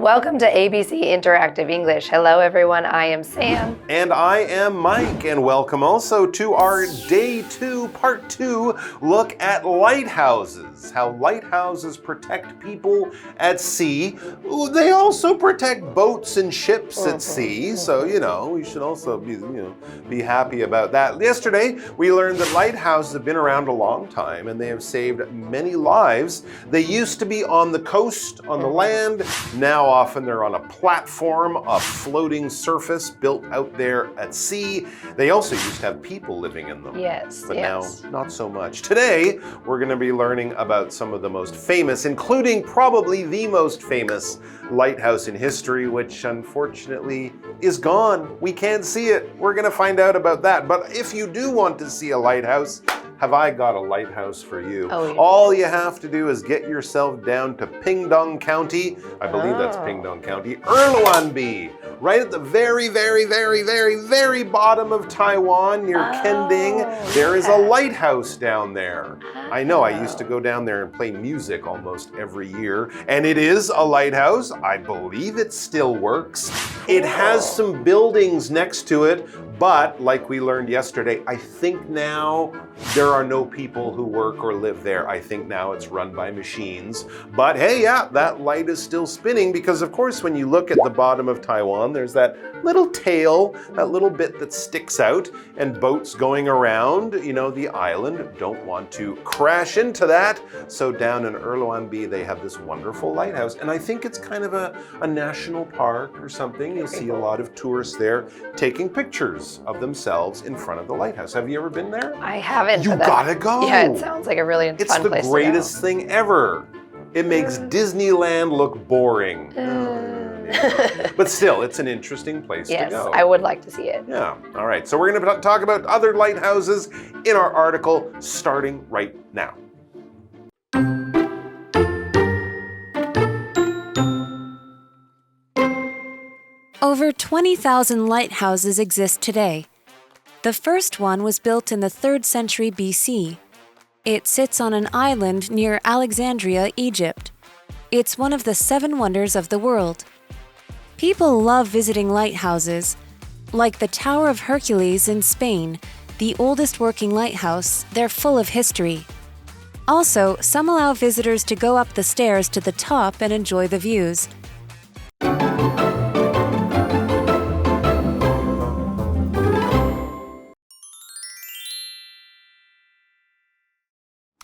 Welcome to ABC Interactive English. Hello everyone, I am Sam. And I am Mike, and welcome also to our Day 2, Part 2 look at lighthouses. How lighthouses protect people at sea. Ooh, they also protect boats and ships at sea, so, we should also be happy about that. Yesterday, we learned that lighthouses have been around a long time, and they have saved many lives. They used to be on the coast, on the land. Now often they're on a platform, a floating surface built out there at sea. They also used to have people living in them. But now, not so much. Today, we're going to be learning about some of the most famous, including probably the most famous lighthouse in history, which unfortunately is gone. We can't see it. We're going to find out about that. But if you do want to see a lighthouse, have I got a lighthouse for you? All you have to do is get yourself down to Pingdong County. I believe that's Pingdong County. Erluanbi, right at the very, very, very, very, very bottom of Taiwan near Kending. There is a lighthouse down there. I know, I used to go down there and play music almost every year. And it is a lighthouse. I believe it still works. It has some buildings next to it, but like we learned yesterday, I think now there are no people who work or live there. I think now it's run by machines. But hey, yeah, that light is still spinning because of course when you look at the bottom of Taiwan, there's that little tail, that little bit that sticks out, and boats going around, the island don't want to crash into that. So down in Erluanbi, they have this wonderful lighthouse. And I think it's kind of a national park or something. You'll see a lot of tourists there taking pictures of themselves in front of the lighthouse. Have you ever been there? I haven't. You gotta go. Yeah, it sounds like a really fun place to go. It's the greatest thing ever. It makes Disneyland look boring. But still, it's an interesting place to go. Yes, I would like to see it. Yeah, all right. So we're going to talk about other lighthouses in our article starting right now. Over 20,000 lighthouses exist today. The first one was built in the 3rd century BC. It sits on an island near Alexandria, Egypt. It's one of the 7 wonders of the world. People love visiting lighthouses, like the Tower of Hercules in Spain, the oldest working lighthouse. They're full of history. Also, some allow visitors to go up the stairs to the top and enjoy the views.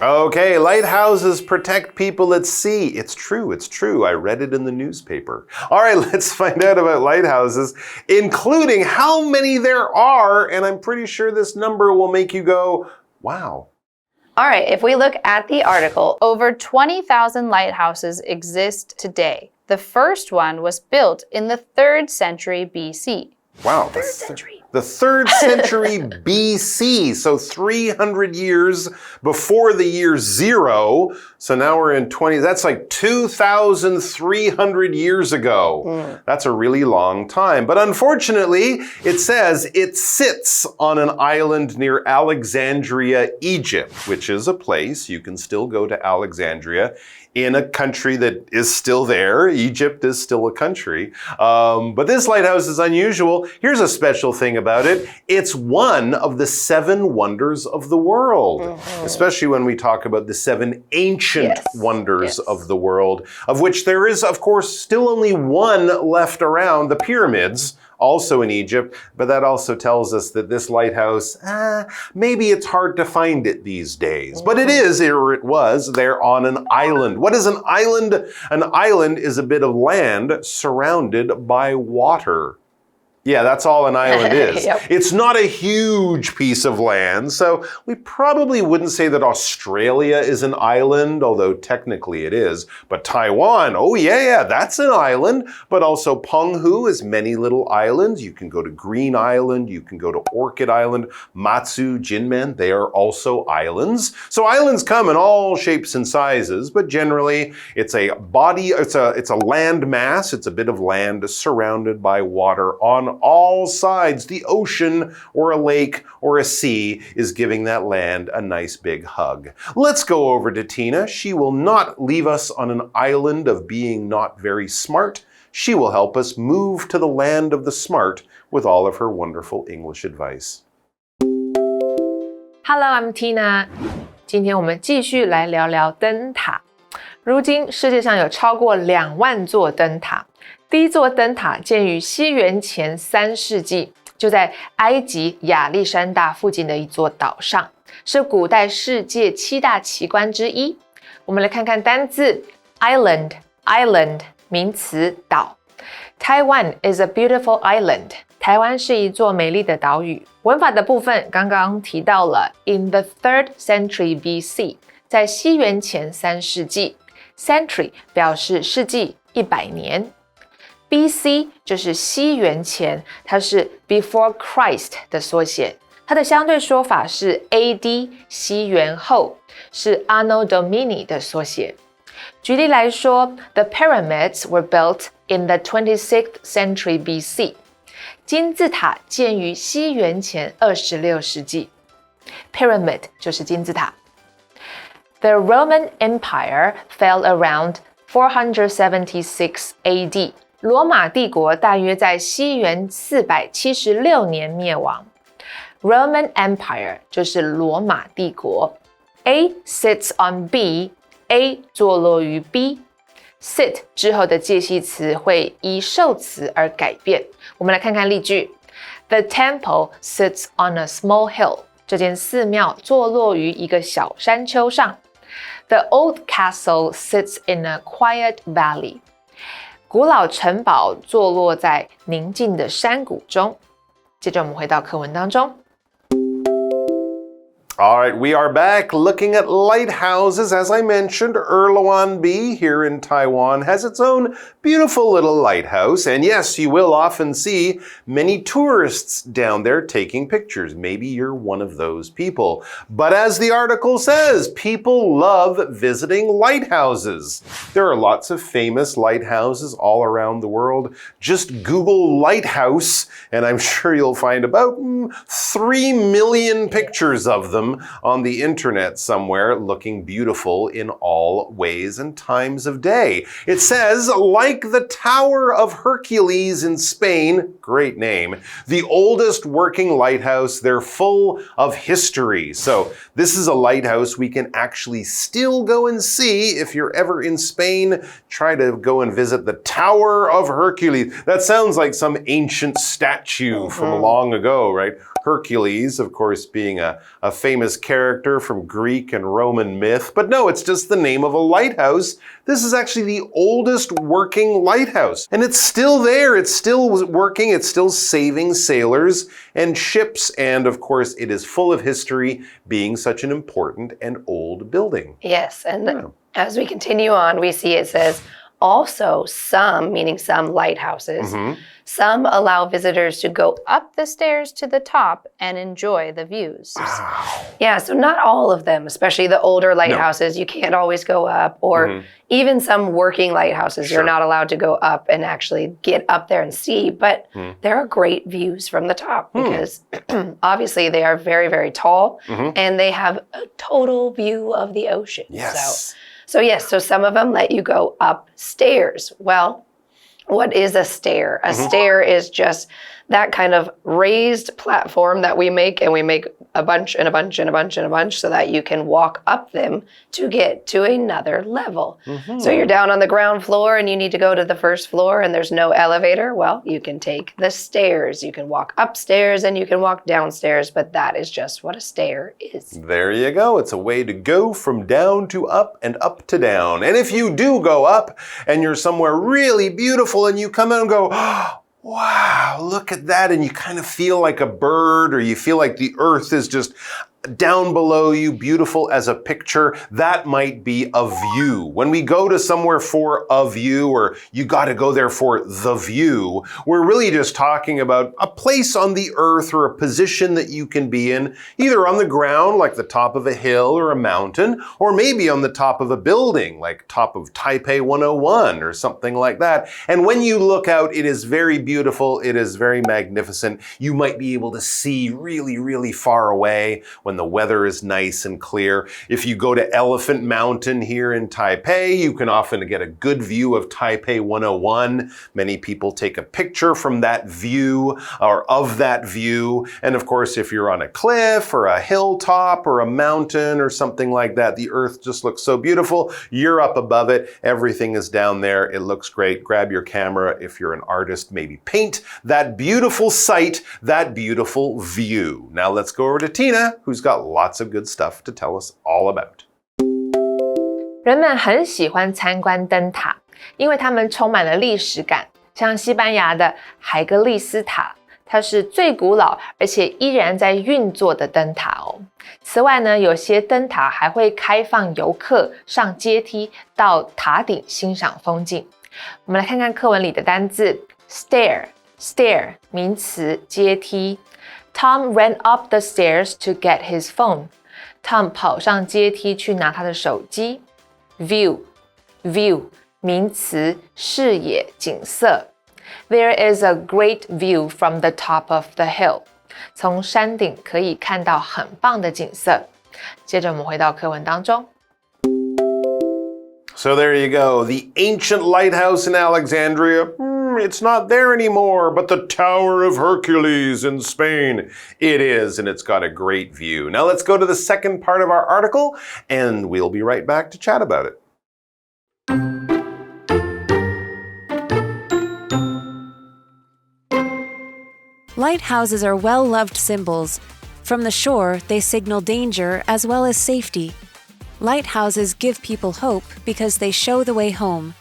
Okay, lighthouses protect people at sea. It's true. I read it in the newspaper. All right, let's find out about lighthouses, including how many there are, and I'm pretty sure this number will make you go, wow. All right, if we look at the article, over 20,000 lighthouses exist today. The first one was built in the 3rd century BC. Wow. 3rd century. The 3rd century BC, so 300 years before the year 0. So now we're in that's like 2,300 years ago. That's a really long time. But unfortunately, it says it sits on an island near Alexandria, Egypt, which is a place. You can still go to Alexandria in a country that is still there. Egypt is still a country. But this lighthouse is unusual. Here's a special thing about it. It's one of the 7 wonders of the world, especially when we talk about the 7 ancient wonders of the world, of which there is, of course, still only one left around, the pyramids, also in Egypt, but that also tells us that this lighthouse, maybe it's hard to find it these days. But it was there on an island. What is an island? An island is a bit of land surrounded by water. Yeah, that's all an island is. It's not a huge piece of land, so we probably wouldn't say that Australia is an island, although technically it is. But Taiwan, oh yeah, that's an island. But also Penghu is many little islands. You can go to Green Island, you can go to Orchid Island, Matsu, Jinmen, they are also islands. So islands come in all shapes and sizes, but generally it's a land mass, it's a bit of land surrounded by water on all sides. The ocean or a lake or a sea is giving that land a nice big hug. Let's go over to Tina. She will not leave us on an island of being not very smart. She will help us move to the land of the smart with all of her wonderful English advice. Hello, I'm Tina. 今天我们继续来聊聊灯塔。如今世界上有超过2万座灯塔。第一座灯塔建于西元前3世纪，就在埃及亚历山大附近的一座岛上，是古代世界7大奇观之一。我们来看看单字 island 名词岛。Taiwan is a beautiful island. 台湾是一座美丽的岛屿。文法的部分刚刚提到了 in the 3rd century BC， 在西元前3世纪。Century 表示世纪100年。BC 就是西元前，它是 before Christ 的缩写。它的相对说法是 AD 西元后，是 Anno Domini 的缩写。举例来说 ，The pyramids were built in the 26th century BC。金字塔建于西元前26世纪。Pyramid 就是金字塔。The Roman Empire fell around 476 AD。罗马帝国大约在西元476年灭亡。Roman Empire 就是罗马帝国。A sits on B，A 坐落于 B。sit 之后的介系词会依受词而改变。我们来看看例句。The temple sits on a small hill。这间寺庙坐落于一个小山丘上。The old castle sits in a quiet valley。古老城堡坐落在宁静的山谷中。接着我们回到课文当中。All right, we are back looking at lighthouses. As I mentioned, Erloan B here in Taiwan has its own beautiful little lighthouse. And yes, you will often see many tourists down there taking pictures. Maybe you're one of those people. But as the article says, people love visiting lighthouses. There are lots of famous lighthouses all around the world. Just Google lighthouse, and I'm sure you'll find about 3 million pictures of them on the internet somewhere, looking beautiful in all ways and times of day. It says, like the Tower of Hercules in Spain, great name, the oldest working lighthouse, they're full of history. So this is a lighthouse we can actually still go and see. If you're ever in Spain, try to go and visit the Tower of Hercules. That sounds like some ancient statue from long ago, right? Hercules, of course, being a famous character from Greek and Roman myth. But no, it's just the name of a lighthouse. This is actually the oldest working lighthouse. And it's still there. It's still working. It's still saving sailors and ships. And of course, it is full of history, being such an important and old building. Yes, and as we continue on, we see it says, also some, meaning some lighthouses, some allow visitors to go Up the stairs to the top and enjoy the views. Yeah, so not all of them, especially the older lighthouses, you can't always go up, or even some working lighthouses, you're not allowed to go up and actually get up there and see, but there are great views from the top because obviously they are very, very tall and they have a total view of the ocean. Yes. So some of them let you go upstairs. Well, what is a stair? A stair is just that kind of raised platform that we make, and we make a bunch and a bunch and a bunch and a bunch so that you can walk up them to get to another level. So you're down on the ground floor and you need to go to the first floor and there's no elevator. Well, you can take the stairs. You can walk upstairs and you can walk downstairs, but that is just what a stair is. There you go. It's a way to go from down to up and up to down. And if you do go up and you're somewhere really beautiful and you come out and go, wow, look at that. And you kind of feel like a bird, or you feel like the earth is just down below you, beautiful as a picture, that might be a view. When we go to somewhere for a view, or you got to go there for the view, we're really just talking about a place on the earth or a position that you can be in, either on the ground, like the top of a hill or a mountain, or maybe on the top of a building, like top of Taipei 101 or something like that. And when you look out, it is very beautiful. It is very magnificent. You might be able to see really, really far away. When when the weather is nice and clear. If you go to Elephant Mountain here in Taipei, you can often get a good view of Taipei 101. Many people take a picture from that view or of that view. And of course, if you're on a cliff or a hilltop or a mountain or something like that, the earth just looks so beautiful. You're up above it. Everything is down there. It looks great. Grab your camera. If you're an artist, maybe paint that beautiful sight, that beautiful view. Now let's go over to Tina, who's got lots of good stuff to tell us all about. 人们很喜欢参观灯塔，因为它们充满了历史感。像西班牙的海格力斯塔，它是最古老而且依然在运作的灯塔哦。此外呢，有些灯塔还会开放游客上阶梯到塔顶欣赏风景。我们来看看课文里的单字 stair 名词，阶梯。Tom ran up the stairs to get his phone. Tom 跑上阶梯去拿他的手机。View 名词，视野，景色。There is a great view from the top of the hill. 从山顶可以看到很棒的景色。接着我们回到课文当中。So there you go, the ancient lighthouse in Alexandria. It's not there anymore, but the Tower of Hercules in Spain. It is, and it's got a great view. Now let's go to the second part of our article, and we'll be right back to chat about it. Lighthouses are well-loved symbols. From the shore, they signal danger as well as safety. Lighthouses give people hope because they show the way home.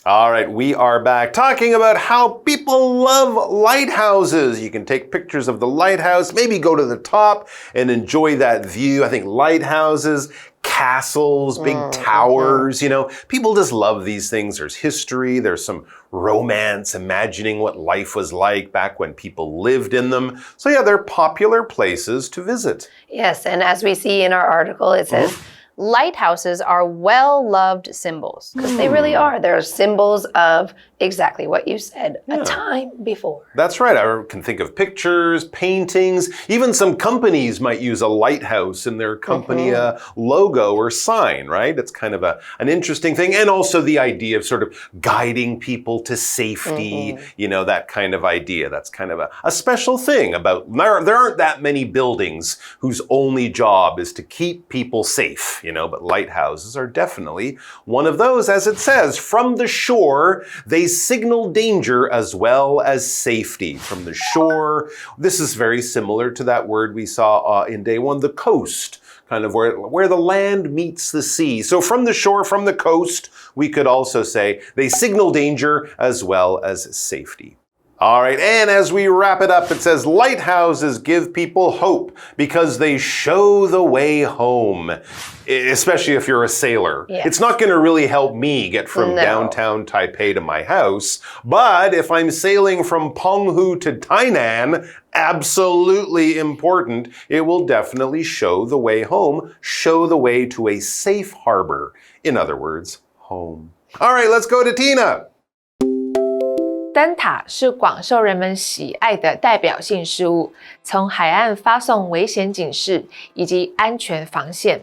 All right, we are back talking about how people love lighthouses. You can take pictures of the lighthouse, maybe go to the top and enjoy that view. I think lighthouses, castles, big towers, people just love these things. There's history, there's some romance, imagining what life was like back when people lived in them. So yeah, they're popular places to visit. Yes, and as we see in our article, it says, lighthouses are well-loved symbols, because they really are. They're symbols of exactly what you said, a time before. That's right. I can think of pictures, paintings, even some companies might use a lighthouse in their company logo or sign, right? It's kind of an interesting thing. And also the idea of sort of guiding people to safety, that kind of idea. That's kind of a special thing about, there aren't that many buildings whose only job is to keep people safe, but lighthouses are definitely one of those. As it says, from the shore, they signal danger as well as safety. From the shore, this is very similar to that word we saw in day one, the coast, kind of where the land meets the sea. So from the shore, from the coast, we could also say they signal danger as well as safety. All right, and as we wrap it up, it says, lighthouses give people hope because they show the way home, especially if you're a sailor. Yes. It's not going to really help me get from downtown Taipei to my house, but if I'm sailing from Penghu to Tainan, absolutely important, it will definitely show the way home, show the way to a safe harbor. In other words, home. All right, let's go to Tina. 灯塔是广受人们喜爱的代表性事物，从海岸发送危险警示以及安全防线。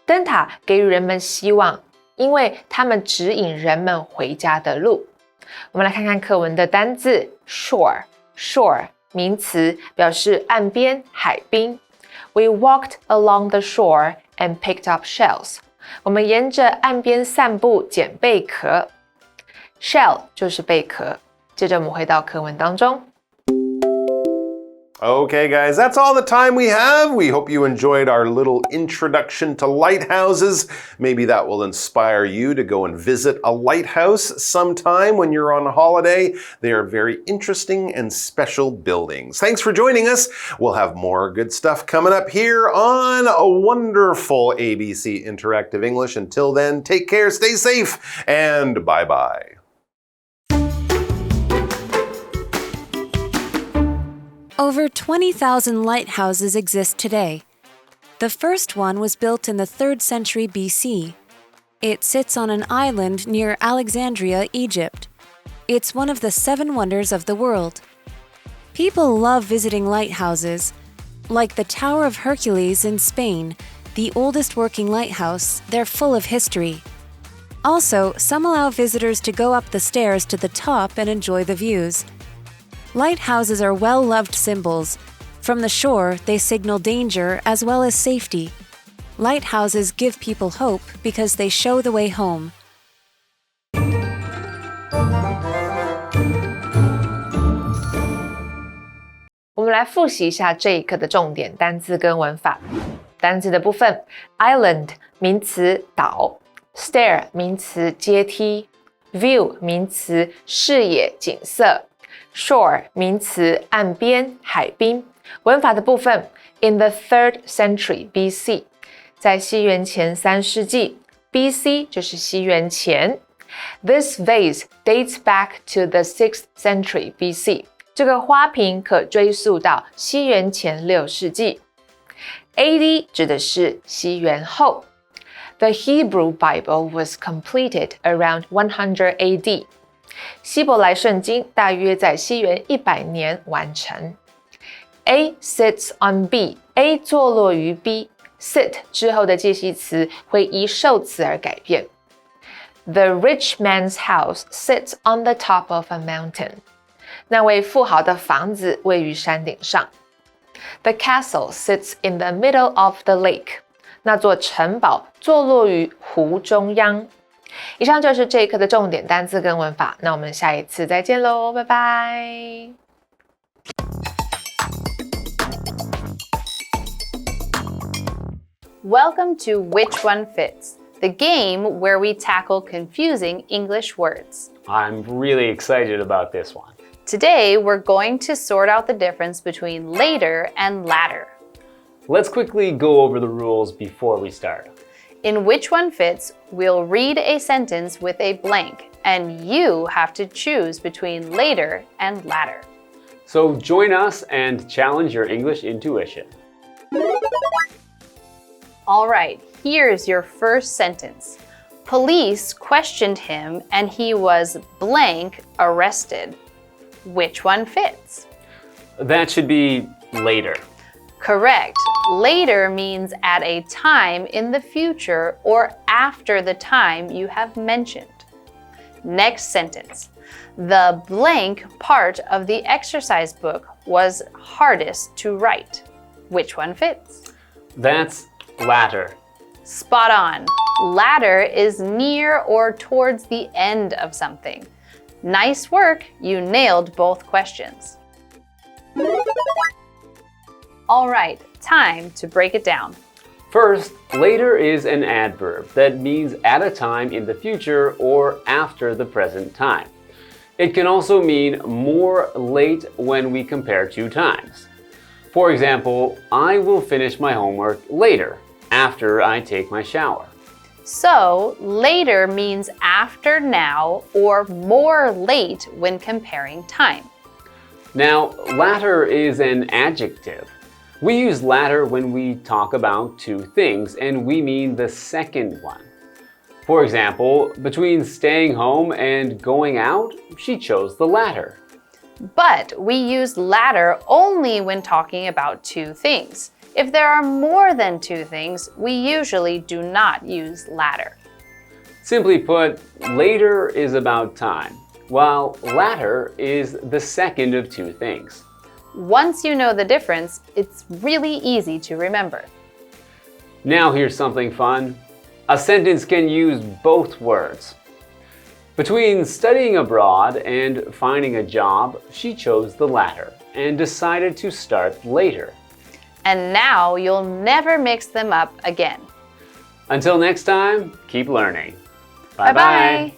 灯塔给予人们希望，因为它们指引人们回家的路。我们来看看课文的单字 shore 名词，表示岸边、海滨。We walked along the shore and picked up shells. 我们沿着岸边散步，捡贝壳。Shell 就是贝壳。接着我们回到课文当中。Okay, guys, that's all the time we have. We hope you enjoyed our little introduction to lighthouses. Maybe that will inspire you to go and visit a lighthouse sometime when you're on holiday. They are very interesting and special buildings. Thanks for joining us. We'll have more good stuff coming up here on a wonderful ABC Interactive English. Until then, take care, stay safe, and bye-bye. Over 20,000 lighthouses exist today. The first one was built in the 3rd century BC. It sits on an island near Alexandria, Egypt. It's one of the 7 wonders of the world. People love visiting lighthouses. Like the Tower of Hercules in Spain, the oldest working lighthouse, they're full of history. Also, some allow visitors to go up the stairs to the top and enjoy the views. Lighthouses are well-loved symbols. From the shore, they signal danger as well as safety. Lighthouses give people hope because they show the way home. 我们来复习一下这一课的重点单字跟文法。单字的部分 ，island 名词岛 ，stair 名词阶梯 ，view 名词视野景色 ，shore 名词岸边海滨。文法的部分 ，in the 3rd century BC， 在西元前3世纪 ，BC 就是西元前。This vase dates back to the 6th century BC。这个花瓶可追溯到西元前6世纪。AD 指的是西元后。The Hebrew Bible was completed around 100 AD。希伯来圣经大约在西元100年完成。A sits on B，A 坐落于 B。sit 之后的介系词会依受词而改变。The rich man's house sits on the top of a mountain。那位富豪的房子位于山顶上。The castle sits in the middle of the lake。那座城堡坐落于湖中央。以上就是这一课的重点单字跟文法。那我们下一次再见喽，拜拜。Welcome to Which One Fits, the game where we tackle confusing English words. I'm really excited about this one. Today, we're going to sort out the difference between later and latter. Let's quickly go over the rules before we start. In Which One Fits, we'll read a sentence with a blank, and you have to choose between later and latter. So join us and challenge your English intuition. All right, here's your first sentence. Police questioned him and he was blank arrested. Which one fits? That should be later. Correct. Later means at a time in the future or after the time you have mentioned. Next sentence. The blank part of the exercise book was hardest to write. Which one fits? That's latter. Spot on. Latter is near or towards the end of something. Nice work, you nailed both questions. All right, time to break it down. First, later is an adverb that means at a time in the future or after the present time. It can also mean more late when we compare 2 times. For example, I will finish my homework later, after I take my shower. So, later means after now or more late when comparing time. Now, latter is an adjective. We use latter when we talk about 2 things, and we mean the second one. For example, between staying home and going out, she chose the latter. But we use latter only when talking about 2 things. If there are more than 2 things, we usually do not use latter. Simply put, later is about time, while latter is the second of 2 things. Once you know the difference, it's really easy to remember. Now here's something fun. A sentence can use both words. Between studying abroad and finding a job, she chose the latter and decided to start later. And now you'll never mix them up again. Until next time, keep learning. Bye-bye.